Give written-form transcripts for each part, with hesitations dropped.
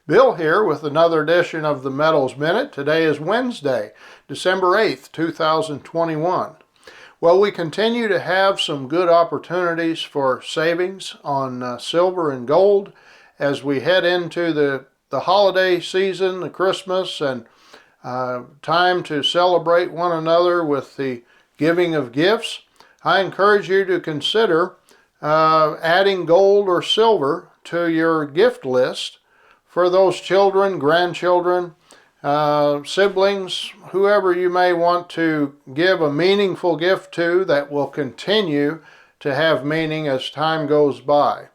Bill here with another edition of the Metals Minute. Today is Wednesday, December 8th, 2021. Well, we continue to have some good opportunities for savings on silver and gold as we head into the holiday season, the Christmas, and time to celebrate one another with the giving of gifts. I encourage you to consider adding gold or silver to your gift list for those children, grandchildren, siblings, whoever you may want to give a meaningful gift to that will continue to have meaning as time goes by.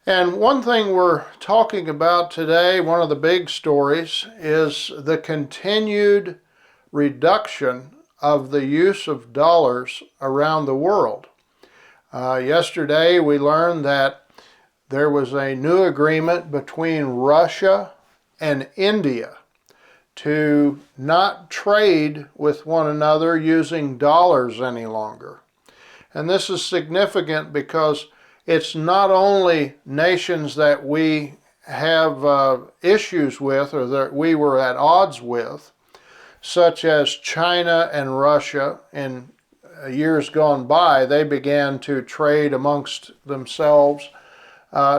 And one thing we're talking about today, one of the big stories, is the continued reduction of the use of dollars around the world. Yesterday we learned that there was a new agreement between Russia and India to not trade with one another using dollars any longer. And this is significant because it's not only nations that we have issues with or that we were at odds with, such as China and Russia. In years gone by, they began to trade amongst themselves.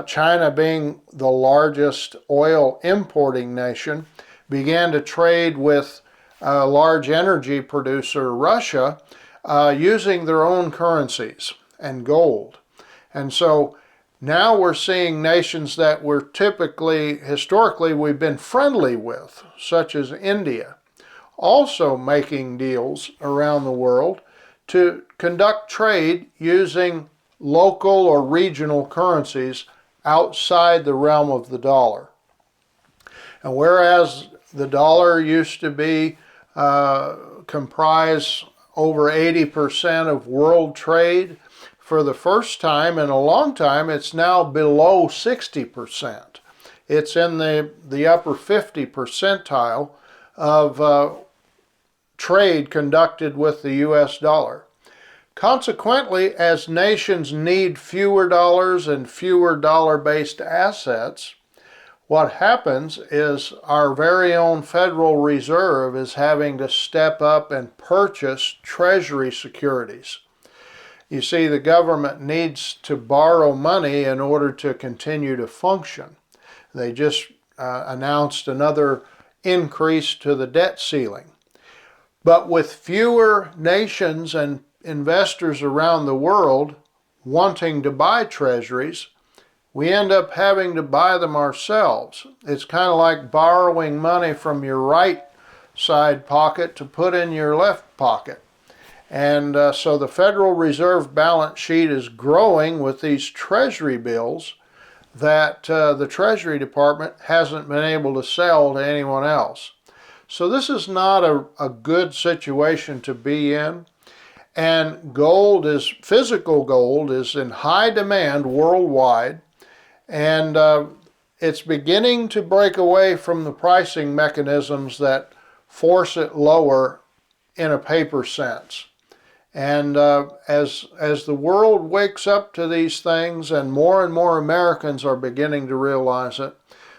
China, being the largest oil importing nation, began to trade with a large energy producer, Russia, using their own currencies and gold. And so now we're seeing nations that we're historically, we've been friendly with, such as India, also making deals around the world to conduct trade using local or regional currencies outside the realm of the dollar. And whereas the dollar used to be comprise over 80% of world trade, for the first time in a long time it's now below 60%. It's in the upper 50 percentile of trade conducted with the US dollar. Consequently, as nations need fewer dollars and fewer dollar-based assets, what happens is our very own Federal Reserve is having to step up and purchase Treasury securities. You see, the government needs to borrow money in order to continue to function. They just announced another increase to the debt ceiling. But with fewer nations and investors around the world wanting to buy treasuries, we end up having to buy them ourselves. It's kind of like borrowing money from your right side pocket to put in your left pocket. And so the Federal Reserve balance sheet is growing with these treasury bills that the Treasury Department hasn't been able to sell to anyone else. So this is not a good situation to be in. And physical gold is in high demand worldwide, and it's beginning to break away from the pricing mechanisms that force it lower in a paper sense. And as the world wakes up to these things and more Americans are beginning to realize it,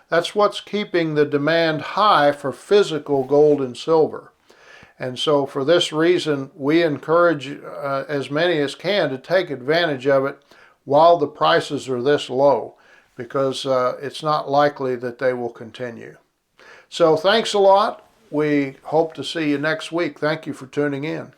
that's what's keeping the demand high for physical gold and silver. And so for this reason, we encourage as many as can to take advantage of it while the prices are this low, because it's not likely that they will continue. So thanks a lot. We hope to see you next week. Thank you for tuning in.